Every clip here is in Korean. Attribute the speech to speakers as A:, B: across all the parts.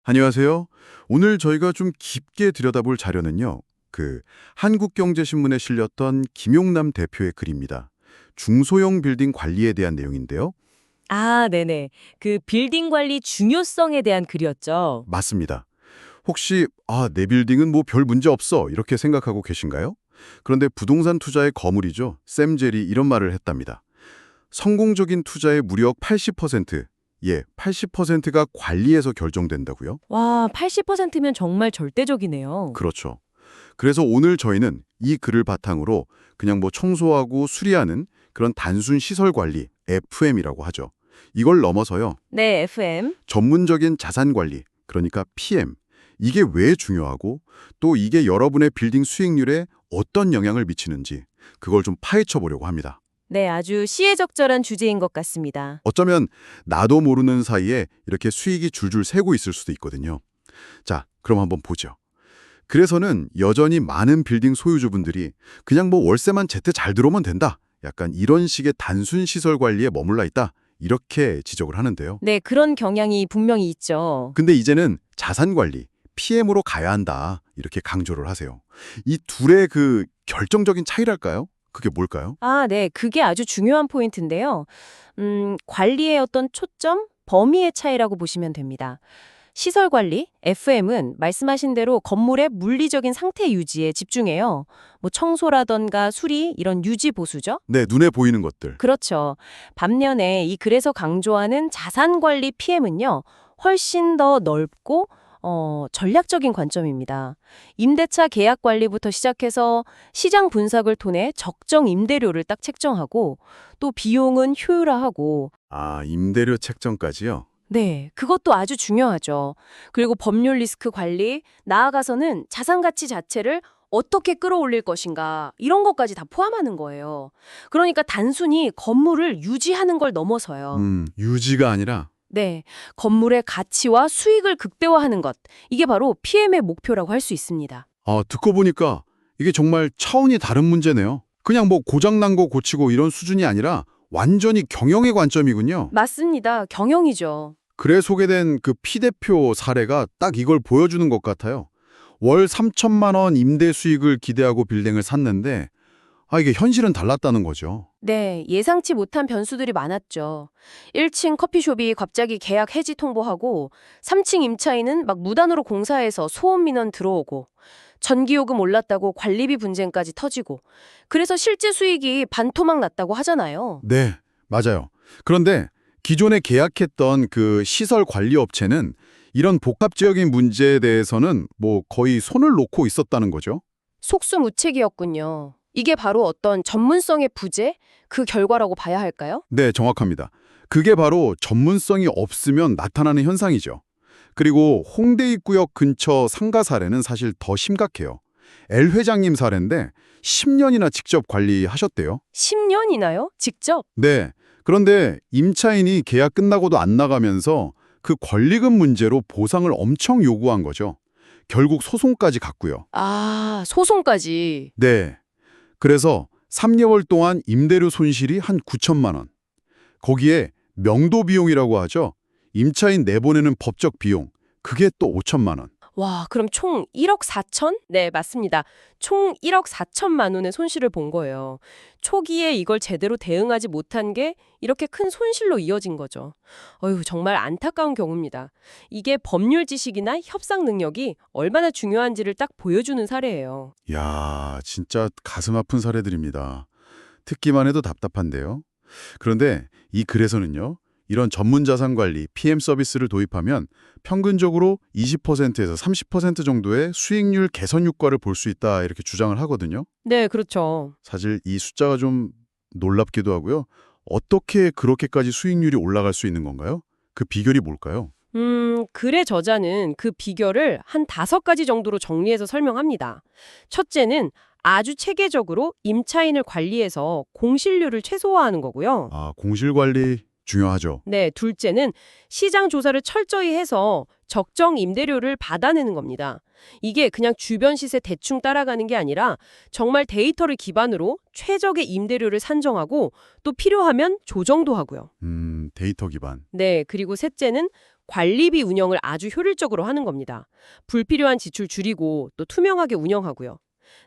A: 안녕하세요. 오늘 저희가 좀 깊게 들여다볼 자료는요. 한국경제신문에 실렸던 김용남 대표의 글입니다. 중소형 빌딩 관리에 대한 내용인데요.
B: 아, 네네. 그 빌딩 관리 중요성에 대한 글이었죠.
A: 맞습니다. 혹시 내 빌딩은 뭐 별 문제 없어 이렇게 생각하고 계신가요? 그런데 부동산 투자의 거물이죠. 샘젤이 이런 말을 했답니다. 성공적인 투자의 무려 80%, 80%가 관리에서 결정된다고요?
B: 와, 80%면 정말 절대적이네요.
A: 그렇죠. 그래서 오늘 저희는 이 글을 바탕으로 그냥 뭐 청소하고 수리하는 그런 단순 시설 관리, FM이라고 하죠. 이걸 넘어서요.
B: 네, FM.
A: 전문적인 자산 관리, 그러니까 PM. 이게 왜 중요하고 또 이게 여러분의 빌딩 수익률에 어떤 영향을 미치는지 그걸 좀 파헤쳐 보려고 합니다.
B: 네, 아주 시의적절한 주제인 것 같습니다.
A: 어쩌면 나도 모르는 사이에 이렇게 수익이 줄줄 새고 있을 수도 있거든요. 자, 그럼 한번 보죠. 그래서는 여전히 많은 빌딩 소유주분들이 그냥 뭐 월세만 제때 잘 들어오면 된다. 약간 이런 식의 단순 시설 관리에 머물러 있다. 이렇게 지적을 하는데요.
B: 네, 그런 경향이 분명히 있죠.
A: 근데 이제는 자산 관리, PM으로 가야 한다. 이렇게 강조를 하세요. 이 둘의 그 결정적인 차이랄까요? 그게 뭘까요?
B: 아, 네, 그게 아주 중요한 포인트인데요. 관리의 어떤 초점, 범위의 차이라고 보시면 됩니다. 시설 관리, FM은 말씀하신 대로 건물의 물리적인 상태 유지에 집중해요. 뭐 청소라던가 수리, 이런 유지 보수죠.
A: 네, 눈에 보이는 것들.
B: 그렇죠. 반면에 이 글에서 강조하는 자산 관리 PM은요, 훨씬 더 넓고 전략적인 관점입니다. 임대차 계약 관리부터 시작해서 시장 분석을 통해 적정 임대료를 딱 책정하고 또 비용은 효율화하고
A: 임대료 책정까지요?
B: 네, 그것도 아주 중요하죠. 그리고 법률 리스크 관리, 나아가서는 자산 가치 자체를 어떻게 끌어올릴 것인가 이런 것까지 다 포함하는 거예요. 그러니까 단순히 건물을 유지하는 걸 넘어서요.
A: 유지가 아니라
B: 네, 건물의 가치와 수익을 극대화하는 것. 이게 바로 PM의 목표라고 할 수 있습니다.
A: 듣고 보니까 이게 정말 차원이 다른 문제네요. 그냥 뭐 고장난 거 고치고 이런 수준이 아니라 완전히 경영의 관점이군요.
B: 맞습니다. 경영이죠.
A: 글에 소개된 그 피 대표 사례가 딱 이걸 보여주는 것 같아요. 월 3천만 원 임대 수익을 기대하고 빌딩을 샀는데 이게 현실은 달랐다는 거죠.
B: 네, 예상치 못한 변수들이 많았죠. 1층 커피숍이 갑자기 계약 해지 통보하고 3층 임차인은 막 무단으로 공사해서 소음 민원 들어오고 전기요금 올랐다고 관리비 분쟁까지 터지고 그래서 실제 수익이 반토막 났다고 하잖아요.
A: 네, 맞아요. 그런데 기존에 계약했던 그 시설 관리 업체는 이런 복합적인 문제에 대해서는 뭐 거의 손을 놓고 있었다는 거죠.
B: 속수무책이었군요. 이게 바로 어떤 전문성의 부재? 그 결과라고 봐야 할까요?
A: 네, 정확합니다. 그게 바로 전문성이 없으면 나타나는 현상이죠. 그리고 홍대 입구역 근처 상가 사례는 사실 더 심각해요. L 회장님 사례인데 10년이나 직접 관리하셨대요.
B: 10년이나요? 직접?
A: 네. 그런데 임차인이 계약 끝나고도 안 나가면서 그 권리금 문제로 보상을 엄청 요구한 거죠. 결국 소송까지 갔고요.
B: 아, 소송까지.
A: 네. 그래서 3개월 동안 임대료 손실이 한 9천만 원. 거기에 명도 비용이라고 하죠. 임차인 내보내는 법적 비용. 그게 또 5천만 원.
B: 와, 그럼 총 1억 4천? 네, 맞습니다. 총 1억 4천만 원의 손실을 본 거예요. 초기에 이걸 제대로 대응하지 못한 게 이렇게 큰 손실로 이어진 거죠. 어휴, 정말 안타까운 경우입니다. 이게 법률 지식이나 협상 능력이 얼마나 중요한지를 딱 보여주는 사례예요.
A: 야, 진짜 가슴 아픈 사례들입니다. 듣기만 해도 답답한데요. 그런데 이 글에서는요. 이런 전문 자산 관리, PM 서비스를 도입하면 평균적으로 20%에서 30% 정도의 수익률 개선 효과를 볼 수 있다 이렇게 주장을 하거든요.
B: 네, 그렇죠.
A: 사실 이 숫자가 좀 놀랍기도 하고요. 어떻게 그렇게까지 수익률이 올라갈 수 있는 건가요? 그 비결이 뭘까요?
B: 글의 저자는 그 비결을 한 5가지 정도로 정리해서 설명합니다. 첫째는 아주 체계적으로 임차인을 관리해서 공실률을 최소화하는 거고요.
A: 공실 관리 중요하죠.
B: 네, 둘째는 시장 조사를 철저히 해서 적정 임대료를 받아내는 겁니다. 이게 그냥 주변 시세 대충 따라가는 게 아니라 정말 데이터를 기반으로 최적의 임대료를 산정하고 또 필요하면 조정도 하고요.
A: 데이터 기반.
B: 네, 그리고 셋째는 관리비 운영을 아주 효율적으로 하는 겁니다. 불필요한 지출 줄이고 또 투명하게 운영하고요.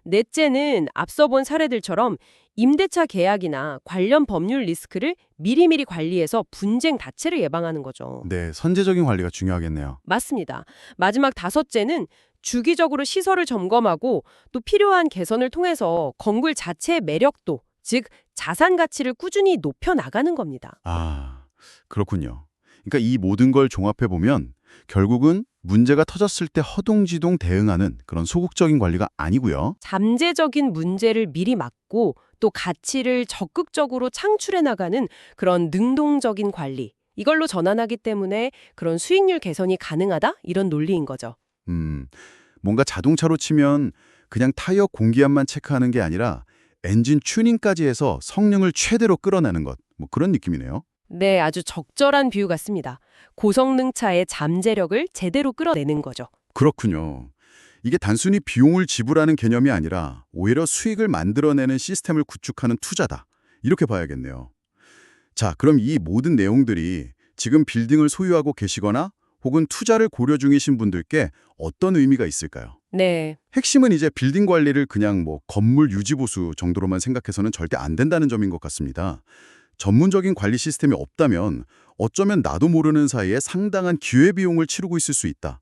B: 넷째는 앞서 본 사례들처럼 임대차 계약이나 관련 법률 리스크를 미리미리 관리해서 분쟁 자체를 예방하는 거죠.
A: 네, 선제적인 관리가 중요하겠네요.
B: 맞습니다. 마지막 다섯째는 주기적으로 시설을 점검하고 또 필요한 개선을 통해서 건물 자체의 매력도, 즉 자산 가치를 꾸준히 높여 나가는 겁니다.
A: 아, 그렇군요. 그러니까 이 모든 걸 종합해 보면 결국은 문제가 터졌을 때 허둥지둥 대응하는 그런 소극적인 관리가 아니고요.
B: 잠재적인 문제를 미리 막고 또 가치를 적극적으로 창출해 나가는 그런 능동적인 관리. 이걸로 전환하기 때문에 그런 수익률 개선이 가능하다? 이런 논리인 거죠.
A: 뭔가 자동차로 치면 그냥 타이어 공기압만 체크하는 게 아니라 엔진 튜닝까지 해서 성능을 최대로 끌어내는 것. 뭐 그런 느낌이네요.
B: 네, 아주 적절한 비유 같습니다. 고성능 차의 잠재력을 제대로 끌어내는 거죠.
A: 그렇군요. 이게 단순히 비용을 지불하는 개념이 아니라 오히려 수익을 만들어내는 시스템을 구축하는 투자다. 이렇게 봐야겠네요. 자, 그럼 이 모든 내용들이 지금 빌딩을 소유하고 계시거나 혹은 투자를 고려 중이신 분들께 어떤 의미가 있을까요?
B: 네,
A: 핵심은 이제 빌딩 관리를 그냥 뭐 건물 유지 보수 정도로만 생각해서는 절대 안 된다는 점인 것 같습니다. 전문적인 관리 시스템이 없다면 어쩌면 나도 모르는 사이에 상당한 기회비용을 치르고 있을 수 있다.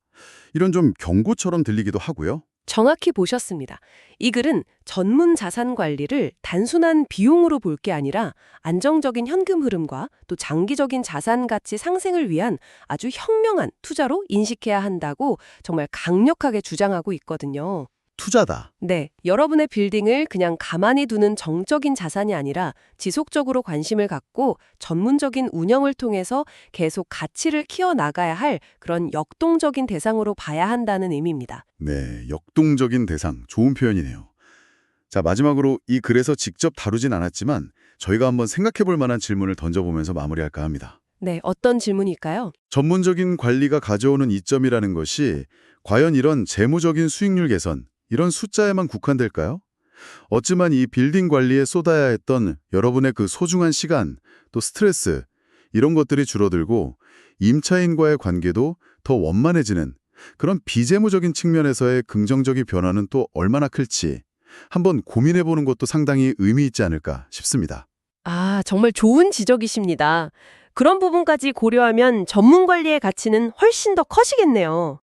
A: 이런 좀 경고처럼 들리기도 하고요.
B: 정확히 보셨습니다. 이 글은 전문 자산 관리를 단순한 비용으로 볼 게 아니라 안정적인 현금 흐름과 또 장기적인 자산 가치 상승을 위한 아주 현명한 투자로 인식해야 한다고 정말 강력하게 주장하고 있거든요.
A: 투자다.
B: 네, 여러분의 빌딩을 그냥 가만히 두는 정적인 자산이 아니라 지속적으로 관심을 갖고 전문적인 운영을 통해서 계속 가치를 키워나가야 할 그런 역동적인 대상으로 봐야 한다는 의미입니다.
A: 네, 역동적인 대상. 좋은 표현이네요. 자, 마지막으로 이 글에서 직접 다루진 않았지만 저희가 한번 생각해 볼 만한 질문을 던져보면서 마무리할까 합니다.
B: 네, 어떤 질문일까요?
A: 전문적인 관리가 가져오는 이점이라는 것이 과연 이런 재무적인 수익률 개선, 이런 숫자에만 국한될까요? 어찌만 이 빌딩 관리에 쏟아야 했던 여러분의 그 소중한 시간, 또 스트레스, 이런 것들이 줄어들고 임차인과의 관계도 더 원만해지는 그런 비재무적인 측면에서의 긍정적인 변화는 또 얼마나 클지 한번 고민해보는 것도 상당히 의미 있지 않을까 싶습니다.
B: 아, 정말 좋은 지적이십니다. 그런 부분까지 고려하면 전문 관리의 가치는 훨씬 더 커지겠네요.